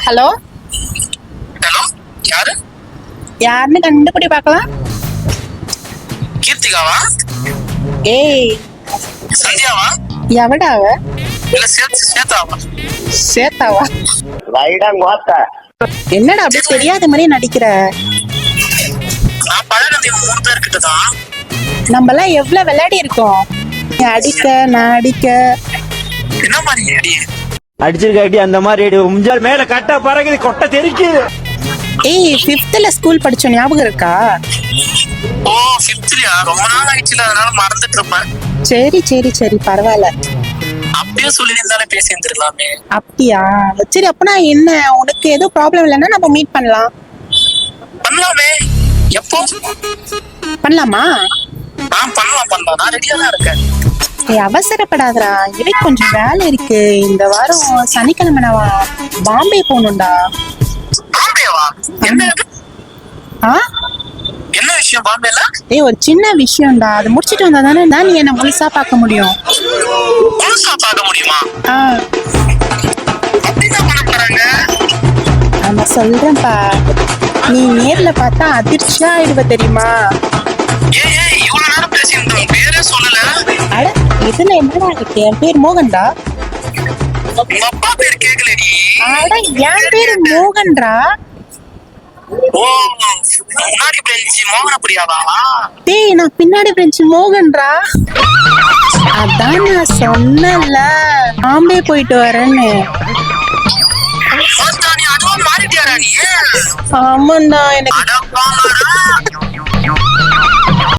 Hello hello, யாரு? யாருன்னு கண்டுபிடி பார்க்கலாம். கீர்த்திகாவா? ஏய், சந்தியாவா? எவடாவ? இல்ல சேத்தாவா? சேத்தாவா? என்னடா அப்படி தெரியாத மாதிரி நடிக்கிற? நான் பழகுனது இவங்க 3 பேர்கிட்ட தான். நம்மலாம் எவ்வளவு விளையாடி இருக்கோம். நீ அடிக்க, நான் அடிக்க. என்ன மாதிரி அடி? அடிச்சிருக்க அடி அந்த மாதிரி அடி முஞ்சால் மேல கட்ட பறகுது கொட்டை தெரிக்குது. ஏய், 5th ஸ்கூல் படிச்சோம், ஞாபகம் இருக்கா? ஓ, 5th-லயா? ரொம்ப நாள் ஆயிடுச்சுல, அதனால மறந்துட்டு இருப்பேன். சரி சரி சரி, பரவாயில்ல. அப்படியே சொல்லியிருந்தாலே பேசி இருந்துருக்கலாமே. அப்படியா? சரி, அப்பனா என்ன, உனக்கு எதுவும் ப்ராப்ளம் இல்லைன்னா நம்ம மீட் பண்ணலாம். பண்ணலாமே. எப்போ? பண்ணலாமா? பண்ணலாம். நான் ரெடியா தான் இருக்கேன். ஏய், அவசரப்படாதடா, எனக்கு கொஞ்சம் வேலை இருக்கு. இந்த வாரம் சனிக்கிழமை நான் பாம்பே போகணும்டா. பாம்பேவா? என்ன இது? ஆ, என்ன விஷயம் பாம்பேல? ஏய், ஒரு சின்ன விஷயம்டா, அது முடிச்சிட்டு வந்தா தானே நீ என்ன முழுசா பார்க்க முடியும். முழுசா பார்க்க முடியுமா? ஆ, அப்படிதான் பண்ண போறாங்க. ஆமா சொல்றேன்ப்பா, நீ நேர்ல பார்த்தா அதிர்ச்சியா ஆயிடுவ தெரியுமா? ஏய், இவ்வளவு நேரம் பேசியிருந்தோம், பேரே சொல்லல. அட, இதுல என்னடா இருக்கு? என் பேர் மோகன்டா. உங்க அப்பா பேர் கேக்கலடி. அட, என் பேரு மோகன்டா. ஓ, முன்னாடி பெஞ்சி மோகனப்பிரியாவா? டேய், நான் பின்னாடி பெஞ்சு மோகன்டா. அதான் நான் சொன்னல, பாம்பே போயிட்டு வரேன்னு. நீ அதுவா மாறிட்டியாடா நீ? ஆமாண்டா, எனக்கு அட பாமாடா.